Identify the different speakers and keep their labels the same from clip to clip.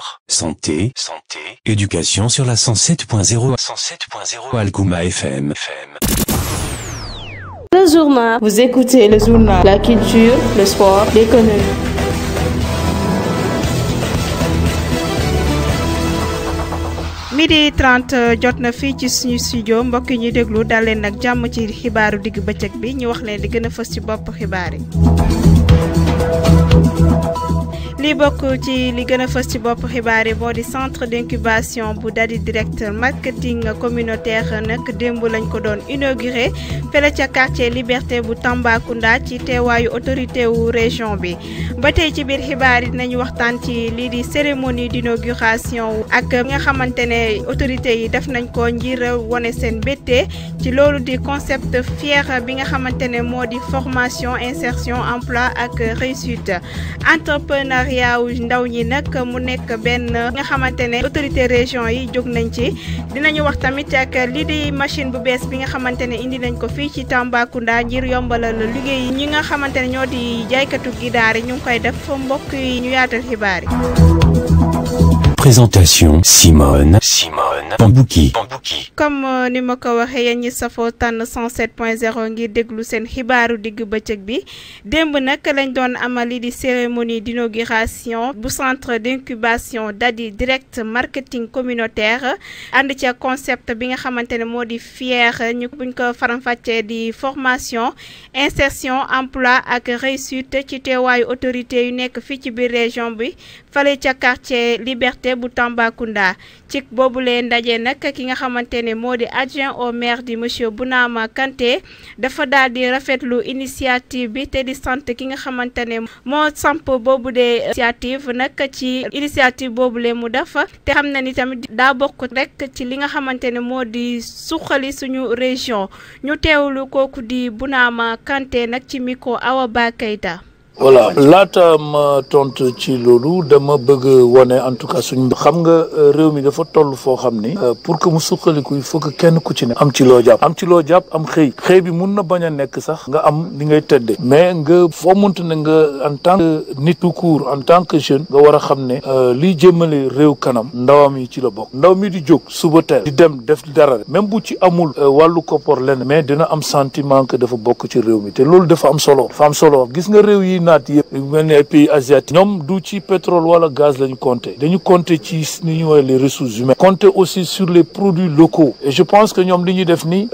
Speaker 1: sport, santé, éducation sur la 107.0 Algouma FM.
Speaker 2: Le journal. Vous écoutez le journal. La culture, le sport, l'économie.
Speaker 3: midi 30 jot na fii ci suñu studio mbokk yi ñuy déglu dal leen nag jàmm ci xibaaru digg bëccëg bi ñu wax leen di gën a fës ci bopp xibaar yi. li bokk ci li gën a fës ci bopp xibaar yi moo di centre d'incubation bu Dadi Direct marketing communautaire nag démb lañ ko doon inauguré fële ca quartier Liberté bu Tambacounda ci teewaayu autorité wu région bi ba tey ci biir xibaar yi dinañu waxtaan ci lii di cérémonie d'inauguration ak nga xamante ne autorité yi def nañ ko ngir wone seen mbégte ci loolu di concept fier bi nga xamante ne moo di formation insertion emploi ak réussite entrepreneuriat wu ndaw ñi nag mu nekk benn nga xamante ne autorité région yi jóg nañ ci dinañu wax tamit ak lii di machine bu bees bi nga xamante ne indi nañ ko fii ci Tambacounda ngir yombalal liggéey ñi nga xamante ne ñoo di jaaykatu gidaar yi ñu ngi koy def mbokk yi ñu yaatal xibaar yi.
Speaker 1: Présentation Simone Pambouki.
Speaker 3: Comme ni ma ko waxee yéen ñi safoo tànn 107.0 ngir déglu seen xibaaru digg bëccëg bi démb nag lañ doon amali di cérémonie d'inauguration bu centre d'incubation Dadi Direct marketing communautaire ànd ci concept bi nga xamante ne moo di fier ñu buñ ko faram-fàccee di formation insertion emploi ak réussite ci teewaayu autorité yu nekk fii ci biir région bi fale ca quartier Liberté bu Tambacounda ci boobule ndaje nag ki nga xamante ne moo di adjoint au maire di monsieur Bounama Kanté dafa daal di rafetlu initiative bi te di sant ki nga xamante ne moo samp boobule initiative nag ci initiative boobule mu dafa te xam na ni tamit daa bokk rek ci li nga xamante ne moo di suqali suñu région ñu teewlu kooku di Bounama Kanté nag ci micro Awa Ba Keita.
Speaker 4: voilà laata ma tontu ci loolu dama bëgg wone en tout cas suñu xam nga réew mi dafa toll foo xam ni pour que mu suqaliku il faut que kenn ku ci ne am ci loo jàpp am xëy bi mun na bañ a nekk sax nga am li ngay tëddee mais nga foo munti ne nga en tant que nit tout court en tant que jeune nga war a xam ne liy jëmale réew kanam ndawam yi ci la bokk ndaw mi di jóg suba teel di dem def dara même bu ci amul wàllu koppar lenn mais dina am sentiment que dafa bokk ci réew mi te loolu dafa am solo gis nga réew yi naat yëpp mel ni ay pays asiatiques ñoom du ci pétrole wala gaz lañu compter dañu compter ci ni ñu woowee les ressources humaines compter aussi sur les produits locaux et je pense que ñoom li ñuy def ni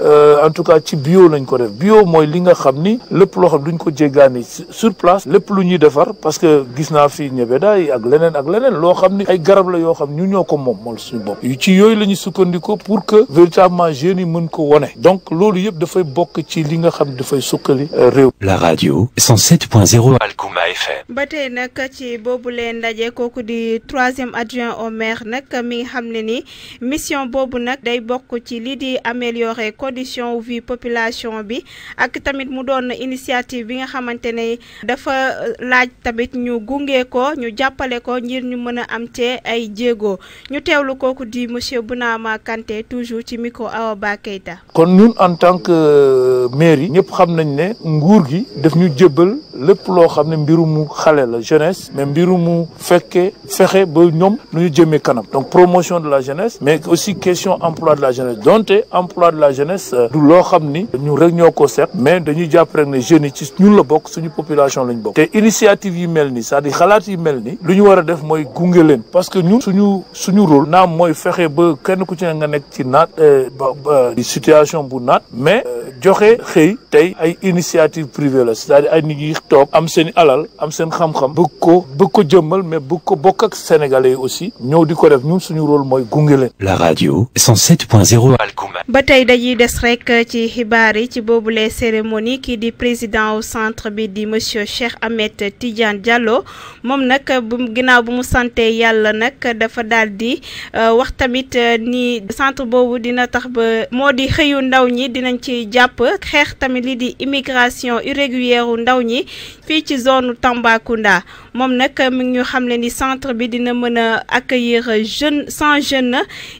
Speaker 4: en tout cas ci bio lañ ko def bio mooy li nga xam ni lépp loo xam duñ ko jéggaani sur place lépp lu ñuy defar parce que gis naa fi ñebedaay ak leneen loo xam ni ay garab la yoo xam ñu ñoo ko moom suñu bopp ci yooyu la ñu sukkandikoo pour que véritablement jeunes yi mën ko wone donc loolu yëpp dafay bokk ci li nga xam dafay sukkali réew.
Speaker 1: La radio 107.0 Algouma FM.
Speaker 3: ba tey nag ci boobu leen ndaje kooku di 3e adjoint au maire nag mi nga xam ne ni mission boobu nag day bokk ci lii di améliorer condition vie population bi ak tamit mu doon initiative bi nga xamante ne dafa laaj tamit ñu gunge ko ñu jàppale ko ngir ñu mën a am ci ay jéego ñu teewlu kooku di monsieur Bounama Kanté toujours ci micro Awa Ba Keita.
Speaker 4: kon ñun en tant que maire yi ñëpp xam nañ ne nguur gi daf ñu jébbal lépp loo xam ne mbirumu xale la jeunesse mais mbirumu fexe ba ñoom nu ñu jëmee kanam donc promotion de la jeunesse mais aussi question emploi de la jeunesse donte emploi de la jeunesse du loo xam ni ñu rek ñoo ko seet mais dañuy jàpp rek ne jeunes yi ci ñun la bokk suñu population lañ bokk te initiative yi mel ni c'est-à-dire xalaat yi mel ni lu ñu war a def mooy gunge leen parce que ñun suñu rôle naam mooy fexe ba kenn ku ci ne nga nekk ci naat situation bu naat mais joxe xëy tey ay initiative privée la c'est-à-dire ay nit yi toog am seen alal am seen xam-xam bëgg ko jëmmal mais bëgg ko bokk ak sénégalais yi aussi ñëw di ko def ñun suñu rôle mooy gunge leen.
Speaker 1: La radio 107.0 Algouma.
Speaker 3: ba tey dañuy des rek ci xibaar yi ci boobule cérémonie kii di président au centre bi di monsieur Cheikh Ahmed Tidiane Diallo moom nag ginnaaw bu mu sante yàlla nag dafa daal di wax tamit ni centre boobu dina tax ba moo di xëyu ndaw ñi dinañ ci jàpp xeex tamit li di immigration irrégulière ndaw ñi fii ci zone Tambacounda moom nag mi ngi ñu xamle ni centre bi dina mën a accueillir jeunes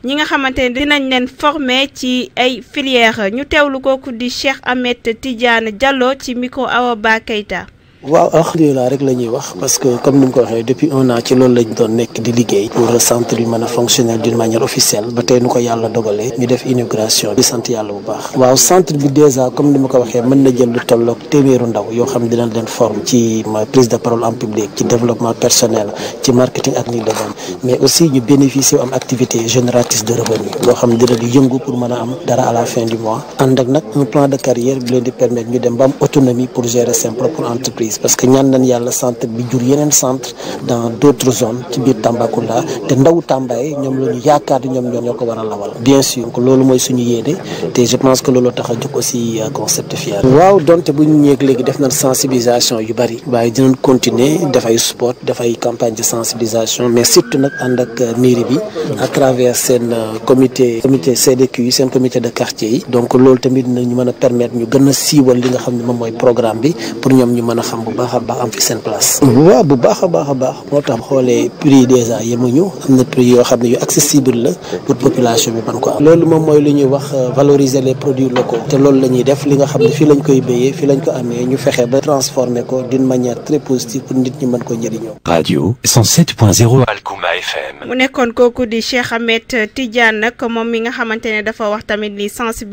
Speaker 3: ñi nga xamante ne dinañ leen former ci ay filières ñu teewlu kooku di Cheikh Ahmed Tidiane Diallo ci micro Awa Ba Keita.
Speaker 5: waaw alhamdulilah rek la ñuy wax parce que comme ni mu ko waxee depuis 1 an ci loolu lañ doon nekk di liggéey pour le centre bi mën a fonctionner d'une manière officielle ba tey nu ko yàlla dogalee ñu def inauguration di sant yàlla bu baax. waaw centre bi déjà comme ni ma ko waxee mën na jël lu tolloog téeméeru ndaw yoo xam ne dinañ leen forme ci prise de parole en public ci développement personnel ci marketing ak ni de vente mais aussi ñu bénéficier am activité génératrice de revenu loo xam ne dina di yëngu pour mën a am dara à la fin du mois ànd ak nag un plan de carrière bi leen di permettre ñu dem ba am autonomie pour gérer seen propre entreprise parce que ñaan nañ yàlla centre bi jur yeneen centre dans d'autres zones ci biir Tambacounda te ndaw Tambaye ñoom la ñu yaakaar ñoom ñoo ko war a lawal bien sûr donc loolu mooy suñu yéene te je pense que loolu tax a jóg aussi concept fier waaw donte bu ñu ñeeg léegi def nañ sensibilisation yu bari waaye dinañ continuer dafay sport dafay campagne de sensibilisation mais surtout nag ànd ak mairie bi à travers seen comité CDQ yi seen comité de quartier yi donc loolu tamit nañu mën a permettre ñu gën a siiwal li nga xam ne moom mooy programme bi pour ñoom ñu mën a xam bu baax a baax am fi seen place. waaw bu baax a baax moo tax xoolee prix déjà yemuñu am na prix yoo xam ne yu accessible la pour population bi mën ko am. loolu moom mooy lu ñuy wax valoriser les produits locaux te loolu la ñuy def li nga xam ne fii lañ koy béyee fii lañ ko amee ñu fexe ba transformer ko d'une manière très positive pour nit ñi mën ko njëriñoo.
Speaker 1: Radio 107.0 Alkouma FM.
Speaker 3: mu nekkoon kooku di Cheikh Ahmed Tidiane nag moom mi nga xamante ne dafa wax tamit ni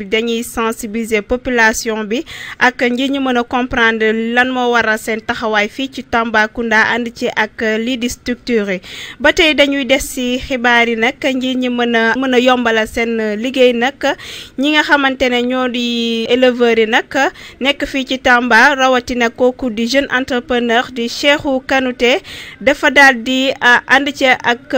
Speaker 3: dañuy sensibiliser population bi ak ngir ñu mën a comprendre lan moo waral seen taxawaay fii ci Tambacounda ànd ci ak lii di structure yi ba tey dañuy des ci xibaar yi nag ngir ñu mën a yombalal seen liggéey nag ñi nga xamante ne ñoo di éleveurs yi nag nekk fii ci Tamba rawatina kooku di jeune entrepreneur di Cheikhou Kanouté dafa daal di ànd ci ak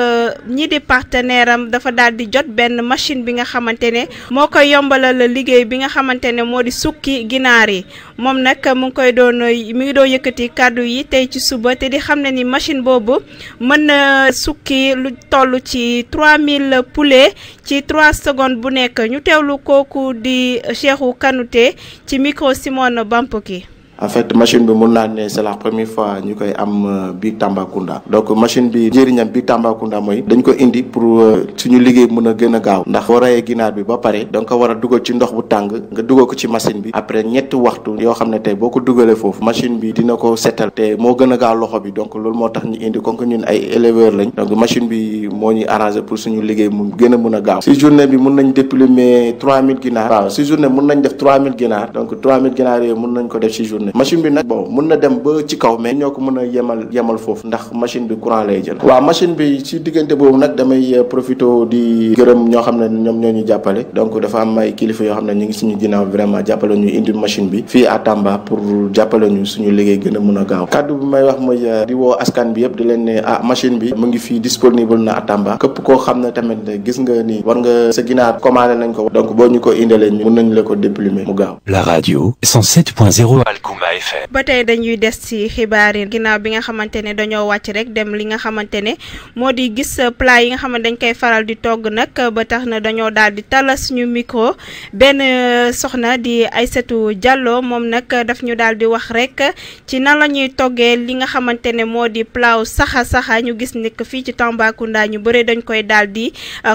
Speaker 3: ñi di partenaire am dafa daal di jot benn machine bi nga xamante ne moo koy yombalal liggéey bi nga xamante ne moo di sukki ginaar yi moom nag mi ngi doon yëkkati kàddu yi tey ci suba te di xam ne ni machine boobu mën na sukki lu toll ci 3000 poulets ci 3 secondes bu nekk ñu teewlu kooku di Cheikhou Kanouté ci micro Simone Bampoki.
Speaker 6: En fait machine bi mun naa ne c'est la première fois ñu koy am biir Tambacounda donc machine bi njëriñam biir Tambacounda mooy dañ ko indi pour suñu liggéey mën a gën a gaaw ndax boo rayee ginaar bi ba pare da nga ko war a dugal ci ndox bu tàng nga dugal ko ci machine bi après 3 waxtu yoo xam ne tey boo ko dugalee foofu machine bi dina ko setal te moo gën a gaaw loxo bi donc loolu moo tax ñu indi comme que ñun ay éleveurs lañ donc machine bi moo ñuy arrangé pour suñu liggéey mu gën a mën a gaaw si journée bi mun nañ déplumer 3000 ginaar waaw si journée mun nañ def 3000 ginaar donc 3000 ginaar yooyu mun nañ ko def si journée machine bi nag bon mun na dem ba ci kaw mais ñoo ko mën a yemal foofu ndax machine bi courant lay jël waaw machine bi ci diggante boobu nag damay profité di gërëm ñoo xam ne ñoom ñoo ñu jàppale donc dafa am ay kilifa yoo xam ne ñu ngi suñu ginnaaw vraiment jàppale ñu indi machine bi fii à Tamba pour jàppale ñu suñu liggéey gën a mën a gaaw kaddu bi may wax mooy di woo askan bi yëpp di leen ne machine bi mu ngi fii disponible na à Tamba képp koo xam ne tamit gis nga ni war nga sa ginaar commandé nañ ko donc boo ñu ko indalee mën nañ la ko déplumer mu gaaw.
Speaker 1: La radio 107.0 Alkouma FM.
Speaker 3: ba tey dañuy des ci xibaar yi ginnaaw bi nga xamante ne dañoo wàcc rek dem li nga xamante ne moo di gis plat yi nga xam ne dañ koy faral di togg nag ba tax na dañoo daal di tala suñu micro benn soxna di Aïssatou Diallo moom nag daf ñu daal di wax rek ci nan la ñuy toggee li nga xamante ne moo di plat saxa ñu gis nekk fii ci Tambacounda ñu bëri dañ koy daal di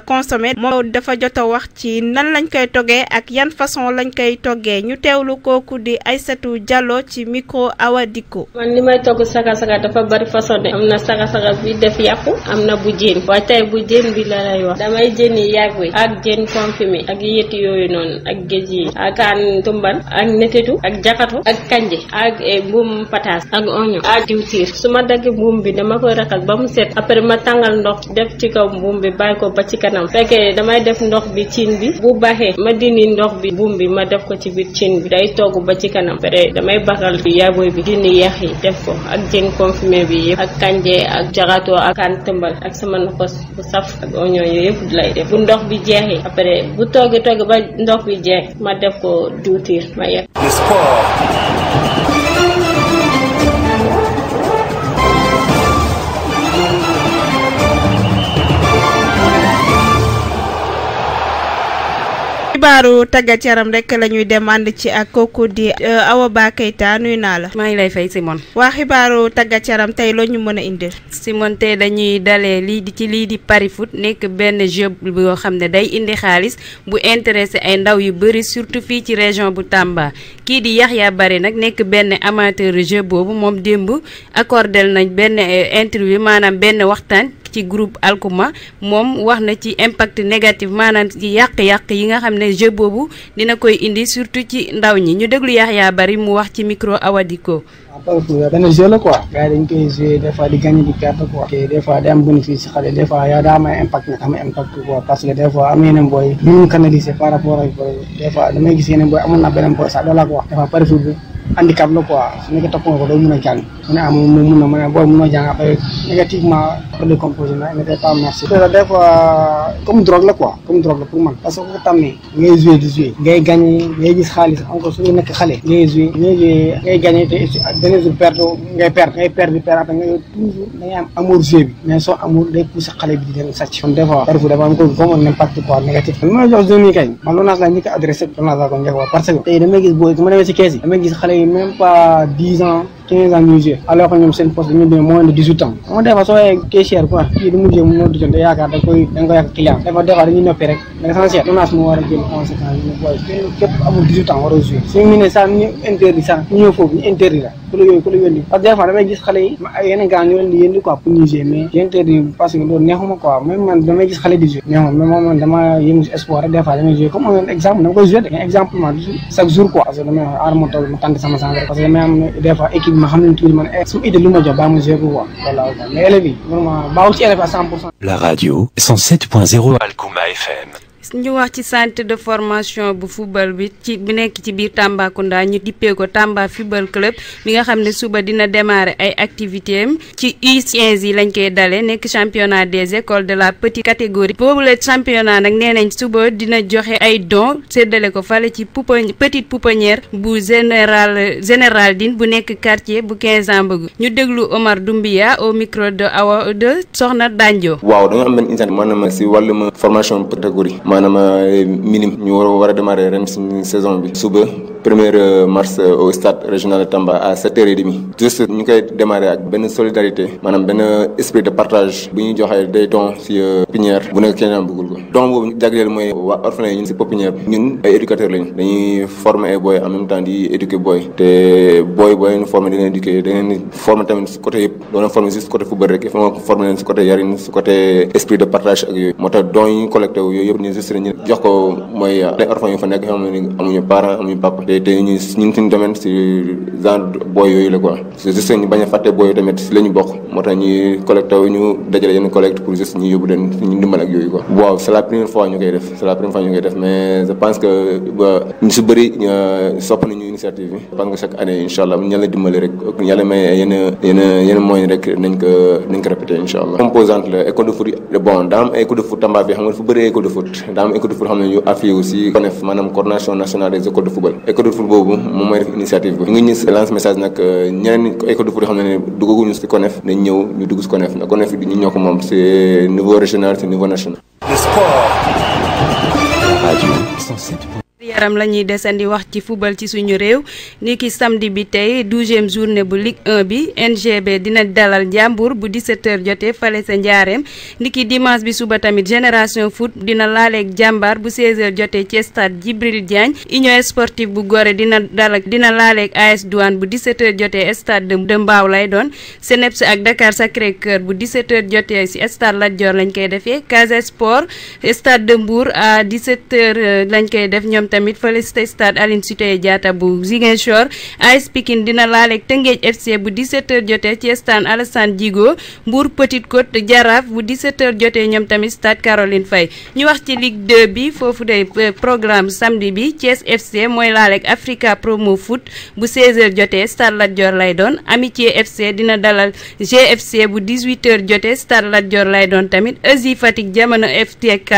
Speaker 3: consommer moom dafa jot a wax ci nan lañ koy toggee ak yan façon lañ koy toggee ñu teewlu kooku di Aïssatou Diallo ci micro Awa Diko.
Speaker 7: man li may togg saga dafa bari façon de am na saga bi def yàpp am na bu jën waaye tey bu jën bi la lay wax damay jën yi yàgg wi ak jën confirmé ak yëti yooyu noonu ak géej yi ak kaan tumbal ak netetu ak jakatu ak kanje ak mbuum pataas ak oignon ak diwtiir su ma dagg mbuum bi dama koy raxas ba mu set après ma tàngal ndox def ci kaw mbuum bi bàyyi ko ba ci kanam fekkee damay def ndox bi cin bi bu baaxee ma dindi ndox bi mbuum bi ma def ko ci biir cin bi day togg ba ci kanam après damay baxal yaaboy bi dindi yax yi def ko ak jën confirmé bi yëpp ak kanje ak jaxatoo ak kaan tëmbal ak sama nokos bu saf ak oignon yooyu yëpp lay def bu ndox bi jeexee après bu togg ba ndox bi jeex ma def ko diwtiir ma yegg.
Speaker 3: xibaaru tàggat yaram rek la ñuy dem ànd ci ak kooku di Awa Ba Keita nuyu naa la.
Speaker 8: maa ngi lay fay Simone.
Speaker 3: waa xibaaru tàggat yaram tey loo ñu mën a indil.
Speaker 8: Simone tey dañuy dalee lii di pari foot nekk benn jeu boo xam ne day indi xaalis bu intéressé ay ndaw yu bëri surtout fii ci région bu Tamba kii di Yaxya Bari nag nekk benn amateur jeu boobu moom démb accordel nañ benn interview maanaam benn waxtaan. ci groupe Alkuma moom wax na ci impact négatif maanaam ci yàq-yàq yi nga xam ne jeu boobu dina koy indi surtout ci ndaw ñi ñu déglu Yaxya Bari mu wax ci micro Awadiko.
Speaker 9: benn jeu la quoi gars yi dañ koy jouer des fois di gagner di perdre quoi te des fois day am bénéfice xale des fois yaa daa am impact nag am impact quoi parce que des fois am yeneen booy bi ñu canaliser par rapport ak des fois damay gis yeneen booy amoon na beneen booy sax loolu la ko wax des fois pari foot bi handicap la quoi su nekkee topp nga ko doo mën a jàng mu ne mun na mu ne booy mënoo jàng après négativement pour le composé na n'était pas merci des fois comme drogue la quoi comme drogue la pour man parce que ku tam ni ngay jouer di jouer ngay gagner ngay gis xaalis encore su nekk xale ngay jouer ngay gagner te beneen jour perdre ngay perdre di perdre après ngay toujours da ngay am amour jeu bi mais soo amour day pousser xale bi di dem sàcc kon des fois parfois dafa am ko comme un impact quoi négatif li ma jox zone yi kay man loolu la njëkk a adressé loolu la ko njëkk wax parce que tey damay gis booy su ma demee si kees yi damay gis xale yi même pas 10 ans 15 ans ñuy jouer alors que ñoom seen poste dañu demee moins de 18 ans moo des fois soo yee caissière quoi kii du mu jouer mu di jënd yaakaar da nga koy yàq client des fois dañuy noppi rek mais l'essentiel menace moo war a jël conséquence yi booy képp amul 18 ans war a jouer suñu ne sax ñu interdit sax ñu ñëw foofu ñu interdit la ku la yónni parce que des fois damay gis xale yi yeneen gars ñu leen di yëndi quoi pour ñu jouer mais interdit parce que loolu neexuma quoi même man damay gis xale di jouer neexuma mais moom man dama yëngu si espoir rek des fois damay jouer comme un exemple dama koy jouer de exemple chaque jour quoi parce que damay aar ma toog ma tànn sama sang rek parce que damay am des fois équipe ma xam ne tuuti man su idée lu ma jox baa ma jouer ko quoi voilà mais élèves yi vraiment baawul ci élève à 100%.
Speaker 1: La radio 107.0 Alkuma FM.
Speaker 8: ñu wax ci centre de formation bu football bi bi nekk ci biir Tambacounda ñu dippee ko Tamba Football Club mi nga xam ne suba dina démarrer ay activités am ci U15 yi lañ koy dalee nekk championnat des écoles de la petite catégorie boobu la championnat nag nee nañ suba dina joxe ay dons séddale ko fale ci petite pouponnière bu général din bu nekk quartier bu 15 ans bëgg ñu déglu Omar Doumbia au micro de Awa de Soxna Danjo.
Speaker 10: waaw dañoo am benn initiative maanaam si wàllum formation catégorie maanaam minime ñu war a démarrer ren suñu saison bi suba 1er mars au stade régional de Tamba à 7h30 juste ñu koy démarrer ak benn solidarité maanaam benn esprit de partage bu ñuy joxee des dons si pépinière bu nekk keneen bëggul ko don boobu ñu jagleel mooy waa orphelin yi ñun si pépinière ñun ay éducateurs lañu dañuy former ay boy en même temps di éduquer boy te boy ñu former di leen éduquer da ngeen former tamit si côté yëpp doo leen former juste côté football rek il faut nga former leen si côté yarin si côté esprit de partage ak yooyu moo tax dons yi ñu collecté wu yooyu yëpp ñu juste ñu jox ko mooy les orphelins yu fa nekk yoo xam ne amuñu parents amuñu papa te ñu suñu domaine si genre boy yooyu la quoi c'est juste ñu bañ a fàtte boy yooyu tamit si la ñu bokk moo tax ñuy collecté wu ñu dajale yenn collecte pour juste ñu yóbbu leen ñu ndimbal ak yooyu quoi waaw c'est la première fois ñu koy def mais je pense que ñu si bëri sopp nañu initiative bi parce que chaque année incha allah ñu la dimbali rek yàlla may yenn moyens rek nañ ko répété incha allah composante la école de foot bon daa am école de foot Tamba bi xam nga dafa bëri école de foot daa am école de foot xam ne yu affilié aussi CONEF maanaam coordination nationale des écoles de football école de foot boobu moom mooy def initiative bi ñu ngi ñu lance message nag ñeneen école de foot yoo xam ne duggaguñu si CONEF nañ ñëw ñu dugg si CONEF na CONEF bi ñu ñoo ko moom c'est niveau régional c'est niveau national.
Speaker 1: Le sport. Radio 107.
Speaker 8: yaram la ñuy desandi wax ci football ci suñu réew niki samedi bi tey 12e journée bu Ligue 1 bi NGB dina dalal Ndiambour bu 17h jotee fale sa njaareem niki dimanche bi suba tamit Génération Foot dina laaleeg Jàmbaar bu 16h jotee ci stade Djibril Diagne Union Sportive bu Gorée dina laaleeg AS Douane bu 17h jotee stade de Mbao lay doon Seneps ak Dakar Sacré-Cœur bu 17h jotee ci stade Lat Dior lañ koy defee Casa Sport stade de Mbour à 17h lañ koy def ñoom tamit fële stade Aline Sitoé Diatta bu Ziguinchor AS Pikine dina laaleeg Teungueth FC bu 17h jotee ci stade Alassane Djigo Mbour Petite Côte Jaraaf bu 17h jotee ñoom tamit stade Caroline Faye ñu wax ci Ligue 2 bi foofu day programme samedi bi Thiès FC mooy laaleeg Africa Promo Foot bu 16h jotee stade Lat Dior lay doon Amitié FC dina dalal GFC bu 18h jotee stade Lat Dior lay doon tamit ESI Fatick Jamono FTK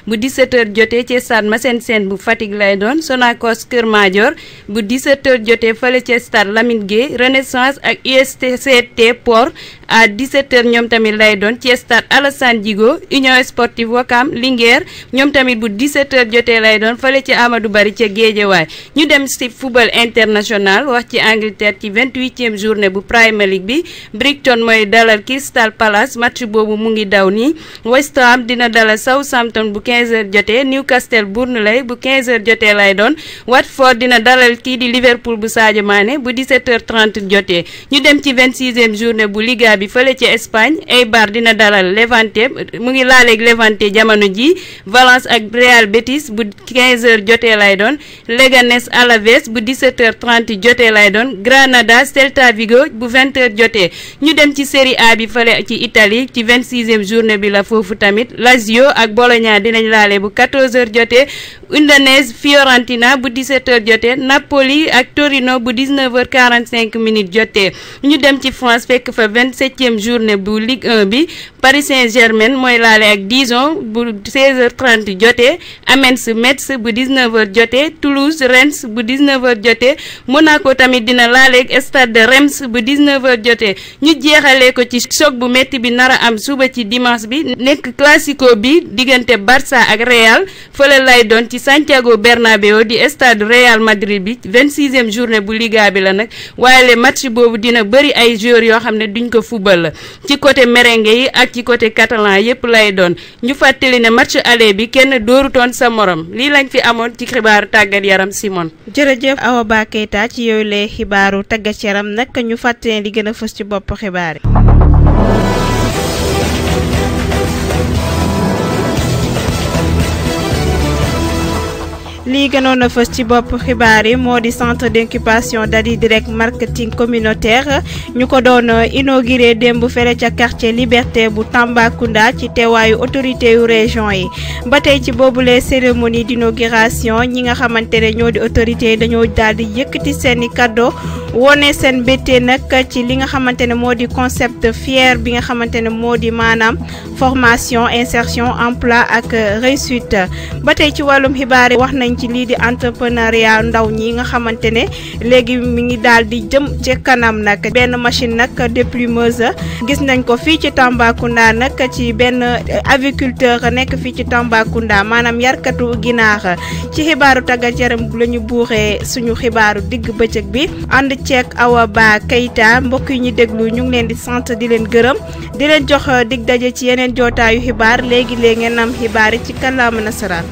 Speaker 8: bu 17h jotee ci stade Massène Sène bu Fatick lay lay doon Sonacos Kër Madior bu 17h jotee fële ca stade Lamine Gueye Renaissance ak USTCT Port à 17h ñoom tamit lay doon ci stade Alassane Djigo Union Sportive Ouakam Linguère ñoom tamit bu 17h jotee lay doon fële ci Amadou Barry ca Guédiawaye ñu dem ci football international wax ci Angleterre ci 28e journée bu Premier League bi Brighton mooy dalal Crystal Palace match boobu mu ngi daw nii West Ham dina dalal Southampton bu 15h jotee Newcastle Burnley bu 15h jotee lay doon Watford dina dalal kii di Liverpool bu Sadio Mané bu 17h30 jotee ñu dem ci 26e journée bu Liga bi fële ci Espagne Eibar dina dalal Levante mu ngi laaleeg Levante jamono ji Valence ak Real Betis bu 15h jotee lay doon Leganés Alaves bu 17h30 jotee lay doon Granada Celta Vigo bu 20h jotee ñu dem ci Serie A bi fële ci Italie ci 26e journée bi la foofu tamit Lazio ak Bologna dinañ laale bu 14h jotee Udinese Fiorentina bu 17h jotee Napoli ak Torino bu 19h45 minutes jotee ñu dem ci France fekk fa 27e journée bu Ligue 1 bi Paris Saint-Germain mooy laale ak Dijon bu 16h30 jotee Amiens Metz bu 19h jotee Toulouse Reims bu 19h jotee Monaco tamit dina laale ak Stade de Reims bu 19h jotee ñu jeexalee ko ci choc bu metti bi nar a am suba ci dimanche bi nekk classico bi diggante Barça ak Real fële lay doon ci Santiago Bernabéu di stade Real Madrid bi 26e journée bu Liga bi la nag waaye le match boobu dina bëri ay joueurs yoo xam ne duñ ko fubal la ci côté merengue yi ak ci côté catalan yépp lay doon ñu fàttali ne match aller bi kenn dóorutoon sa morom lii lañ fi amoon ci xibaaru tàggat yaram Simon.
Speaker 3: jërëjëf Awa Ba Keita ci yooyu lay xibaaru tàggat yaram nag ñu fàttali li gën a fës ci bopp xibaar yi. lii gënoon a fës ci bopp xibaar yi moo di centre d'incubation Dadi Direct marketing communautaire ñu ko doon inauguré démb fere ca quartier Liberté bu Tambacounda ci teewaayu autorité yu région yi ba tey ci boobule cérémonie d'inauguration ñi nga xamante ne ñoo di autorité yi dañoo daal di yëkkati seeni cadeau wone seen mbégte nag ci li nga xamante ne moo di concept fier bi nga xamante ne moo di maanaam formation insertion emploi ak réussite ba tey ci wàllum xibaar yi wax nañ ci lii di entrepreneuriat ndaw ñi nga xamante ne léegi mi ngi daal di jëm ci kanam nag benn machine nag déplumeuse gis nañ ko fii ci Tambacounda nag ci benn aviculteur nekk fii ci Tambacounda maanaam yarkatu ginaar ci xibaaru tàggat yaram la ñu buuxee suñu xibaaru digg bëccëg bi ànd ceeg Awa Ba Keita mbokk yi ñu déglu ñu ngi leen di sant di leen gërëm di leen jox dig daje ci yeneen jootaayu xibaar léegi ngeen am xibaar yi ci kàllaama nasaraan